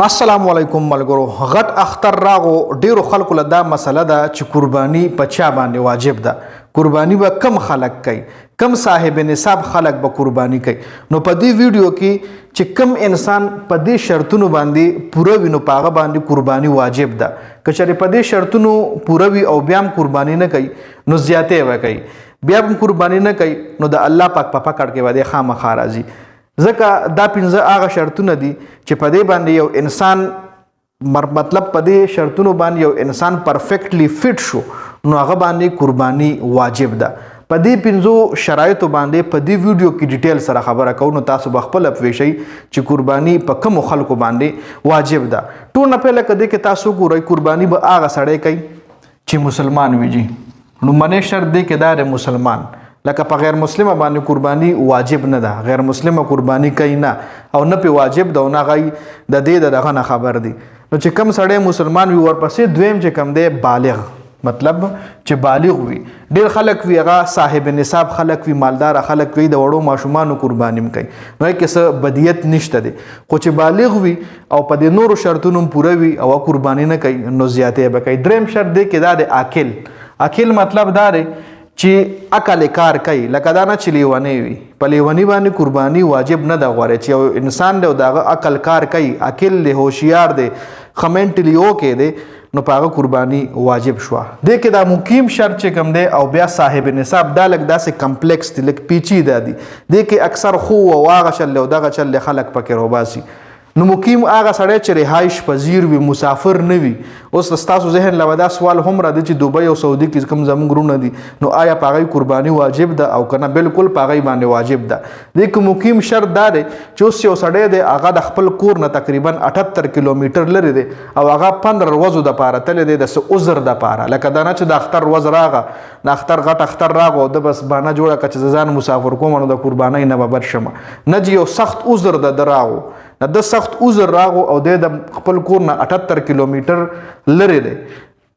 السلام علیکم ملګرو غټ اختر راغو ډیرو خلکو له دا مسله ده چې قرباني په چا باندې واجب ده قرباني به کم خلک کوي کم صاحب نصاب خلک به قرباني کوي نو په دې ویډیو کې چې کم انسان په دې شرطونو باندې پوره وي نو په هغه باندې قرباني واجب ده که چېرې په دې شرطونو پوره وي او بیا هم قرباني نه کوي نو زیاتې به کوي بیا هم قرباني نه کوي نو د الله پاک په پکړ کې به دی خامخا راځي ځکه دا پنځه هغه شرطونه دي چې په دې باندې یو انسان مطلب په دې شرطونو باندې یو انسان پرفیکټلی فټ شو نو هغه باندې قرباني واجب ده په دې پنځو شرایطو باندې په دې ویډیو کې ډیټیل سره خبره کوو نو تاسو به خپل پوه شئ چې قرباني په کومو خلکو باندې واجب ده ټول نه پهله کده کې تاسو ګورئ قرباني به هغه سړی کوي چې مسلمان وي جی نو منې شرط دی کې دا مسلمان لکه په غیر مسلمه باندې قرباني واجب نه ده غیر مسلمه قرباني کوي نه او نه په واجب ده او نه غي د دې دغه نه خبر دي نو چې کم سړی مسلمان وي ورپسې دویم چې کم دی بالغ مطلب چې بالغ وي ډیر خلک وي هغه صاحب نصاب خلک وي مالدار خلک وي د وړو ماشومانو قرباني کوي نو کې څه بدیت نشته دي خو چې بالغ وي او په دې نورو شرطونو پوره وي او قرباني نه کوي نو زیاتې به کوي دریم شرط دی کې دا د عاقل مطلب دا دی چې عقل کار کوي لکه دا نه چې لیونی وي په لیونی باندې قرباني واجب نه ده غواړي چې یو انسان دی او دغه عقل کار کوي عاقل دی هوښیار دی ښه منټلی اوکې دی نو په هغه قرباني واجب شوه دې کې دا مقیم شرط چې کوم دی او بیا صاحب نصاب دا لږ داسې کمپلیکس دی لږ پیچیده دي دې کې اکثر خو او هغه چل او دغه چل خلک پکې روباسي نو مقیم هغه سړی چې رهایش پذیر وي مسافر نه وي اوس ستاسو ذهن له دا سوال هم راځي چې دوبۍ او سعودي کې کوم زموږ غرونه دي نو آیا په هغې قرباني واجب ده او که نه بالکل په هغې باندې واجب ده دې کې مقیم شرط دا دی چې اوس یو سړی دی هغه د خپل کور نه تقریبا 78 کیلومیټر لرې دی او هغه 15 ورځو دپاره تللی دی د څه عذر دپاره لکه دا نه چې د اختر ورځ راغه د اختر غټ اختر راغو د بس بانه جوړه کړه چې ځان مسافر کوم نو د قربانۍ نه به بچ شمه نه چې یو سخت عذر د راغو د سخت عذر راغو او د خپل کور نه 78 کیلومیټر لري دی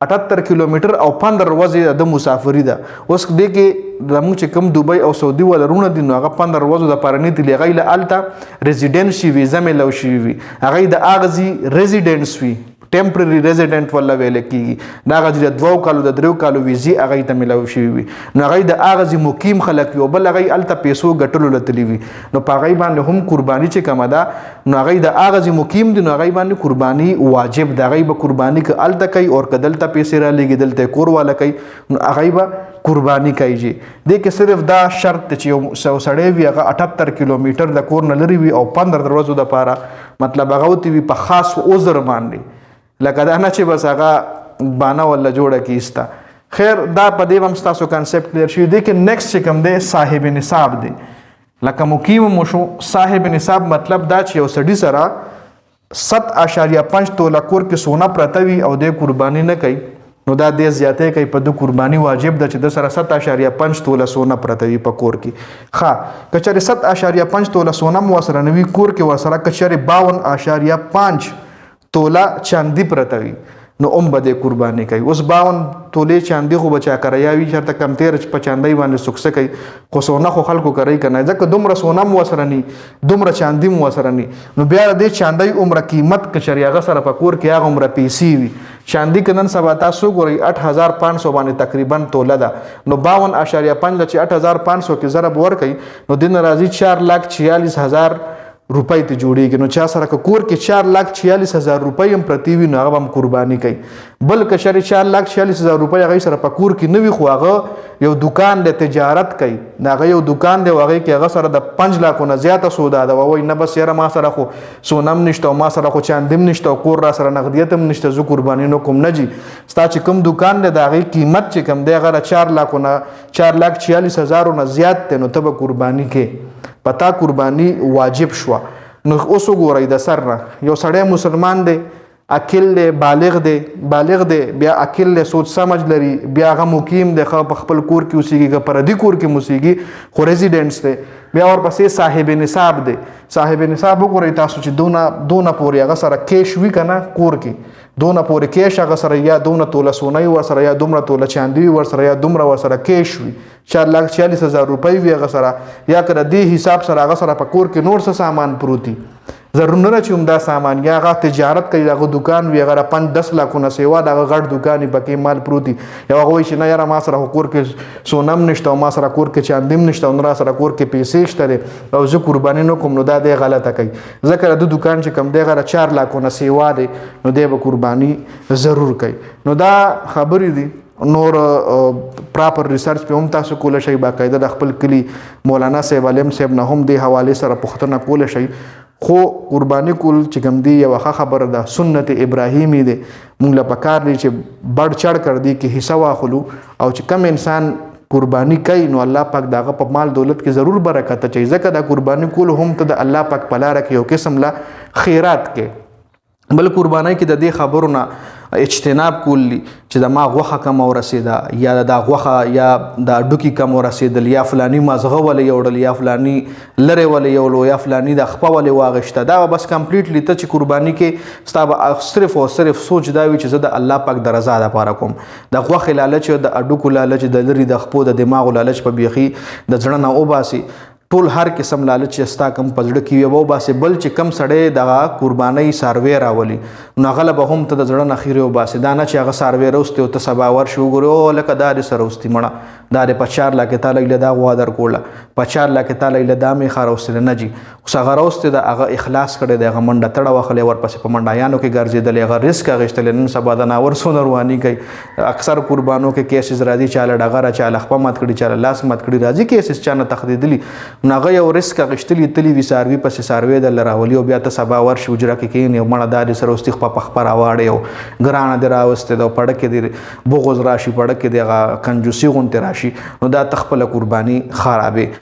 78 کیلومیټر او 15 ورځې د مسافری ده اوس دې کې زموږ چې کوم دوبۍ او سعودي ولرونه دي نو هغه 15 ورځو دپاره نه تلي هغوی له هلته ریزیډنټ شي ویزه میلاو شوي وي هغوی د هغه ځي ریزیډنټس وي ټمپرري ریزیډنټ ولا ویل کېږي د هغه ځي د 2 کالو د 3 کالو ویزې هغوی ته میلاو شوي وي نو هغوی د هغه ځي مقیم خلک وي او بل هغوی هلته پیسو ګټلو له تلي وي نو په هغوی باندې هم قرباني چې کومه ده نو هغوی د هغه ځي مقیم دي نو هغوی باندې قرباني واجب ده هغوی به قرباني که هلته کوي او که دلته پیسې رالیږي دلته کور والا کوي نو هغوی به قرباني کوي جي دې کې صرف دا شرط دی چې یو سړی وي هغه 78 کیلومیټر د کور نه لرې وي او 15 ورځو دپاره مطلب هغه ورته وي په خاص عذر باندې لکه دا نه چې بس هغه بانه ولا جوړه کیسته خیر دا په دې هم ستاسو کانسپټ کلیر شوي دی کې نیکسټ چې کوم دی صاحب نصاب دی لکه مقیم مو شو صاحب نصاب مطلب دا چې یو سړي سره 7.5 توله کور کې سونه پرته وي او د قرباني نه کوي نو دا دې زیاتې کوي په د قرباني واجب ده چې د سره 7.5 توله سونه پرته وي په کور کې ښه که چېرې 7.5 توله سونه مو ورسره نه وي کور کې ورسره که چېرې 52.5 توله چاندي پرته وي نو هم به د قرباني کوي اوس 52 تولې چاندي خو به چا کریا وي چېرته کمتیر په چاندۍ باندې سکسه کوي خو سونه خو خلکو کوي که نه ځکه دومره سونه م ورسره ني دومره چاندي م ورسره ني نو بیا د دې چاندۍ عمره قیمت که چېرې هغه سره په کور کې هغه عمره پیسې وي چاندي که نن سبا تاسو ګورئ 8500 باندې تقریبا توله ده نو 52.5 چې 8500 کې ضرب ورکوي نو دې نه راځي 4,46,000 روپۍ ته جوړیږي نو چا سره که کور کې 4,46,000 روپۍ هم پرتی وي نو هغه هم قرباني کوي بل که چېرې 4,46,000 روپۍ هغوی سره په کور کې نه وي خو هغه یو دکان دی تجارت کوي د هغه یو دکان دی او هغې کې هغه سره د 5 لکو نه زیاته سودا ده وایي نه بس یاره ما سره خو سونه هم نشته او ما سره خو چاندي هم نشته او کور را سره نغدیت هم نشته زه قرباني نه کوم نه جي ستا چې کوم دکان دی د هغې قیمت چې کوم دی هغه 4,46,000 نه زیات دی نو ته به قرباني کې پتا قرباني واجب شوه نو اوس وګورئ د سر نه یو سړی مسلمان دی عاقل دی بالغ دی بیا عاقل دی سوچ سمج لري بیا هغه مقیم دی ښه په خپل کور کې اوسېږي که پردي کور کې اوسېږي خو ریزیډنټس دی بیا ورپسې صاحب نصاب دی صاحب نصاب وګورئ تاسو چې دونه پورې هغه سره کیش وي که نه کور کې دونه پورې کیش هغه سره یا دونه توله سونه ورسره یا دومره توله چاندي ورسره یا دومره ورسره کیش وي 4,46,000 روپۍ وي هغه سره یا که د دې حساب سره هغه سره په کور کې نور څه سامان پروت ضرورونه چې هم دا سامان یا هغه تجارت کوي دغه دکان وي هغه 5-10 لکونه سیوا دغه غټ دکان پکې مال پروتي یو هغه وایي چې نه یاره ما سره کور کې سونم نشته او ما سره کور کې چاندیم نشته او نه سره کور کې پیسې شته او زه قرباني نه کوم نو دا دی غلطه کوي ځکه د دکان چې کم دی هغه 4 لکونه سیوا دی نو دی به قرباني ضرور کوي نو دا خبرې دي نور پراپر ریسرچ په هم تاسو کولی شئ باقاعده د خپل کلي مولانا صاحب علیم صاحب نه هم دې حوالې سره پوښتنه کولی شئ خو قرباني کول چې کوم دی یوه ښه خبره ده سنت ابراهیمي دی موږ له پکار دی چې بړ چړ کړ دی کې حصه واخلو او چې کم انسان قرباني کوي نو الله پاک دغه په مال دولت کې ضرور برکت اچوي ځکه دا قرباني کول هم ته د الله پاک په لاره کې یو قسم لا خیرات کې بل قربانۍ کې د دې خبرو نه اجتناب کولی چې د ما غوښه کم ورسېده یا د غوښه یا د ډوکي کم ورسېدل یا فلانی مازغه ولې یوړل یا فلانی لرې ولې یوړل یا فلانی د خپه ولې واغشته دا بس کمپلیټلی ته چې قرباني کې ستا به صرف او صرف سوچ دا وي چې زه د الله پاک د رضا دپاره کوم د غوښې لالچ د اډوکو لالچ د لرې د خپو د دماغو لالچ په بیخي د زړه نه وباسي ټول هر قسم لالچ چې ستا کم په زړه کې وي وباسي بل چې کم سړی دغه قربانۍ څاروی راولي نو هغه به هم ته د زړه نه خیرې وباسي دا نه چې هغه څاروی روستې او ته سبا ورشي وګورې او لکه دا دې سره روستي مړه دا دې په 4 لکې تا لږ دا غوا درکوړله په 4 لکې تا لږ دا میخه روستله نه جي اوس هغه روستې د هغه اخلاص کړی دی هغه منډه تړه وهلې ورپسې په منډایانو کې ګرځېدلې هغه رسک اخیستلی نن سبا د ناور څونه رواني کوي اکثر قربانو کې کیسز راځي چاله ډغره چاله خپه مات کړي چاله لاس مات کړي راځي کیسز چا نه تښتېدلي نو هغه یو رسک اخیستلي تلي وي څاروي پسې څاروی درله راولي او بیا ته سبا ورشي حجره کې کښېنې او مړه دا دې سره اوس خپه په خپه راواړې او ګرانه دې راوستې ده او پړه کې دې بغض راشي پړه کې دې هغه کنجوسي غوندې راشي نو دا ته خپله قرباني خرابې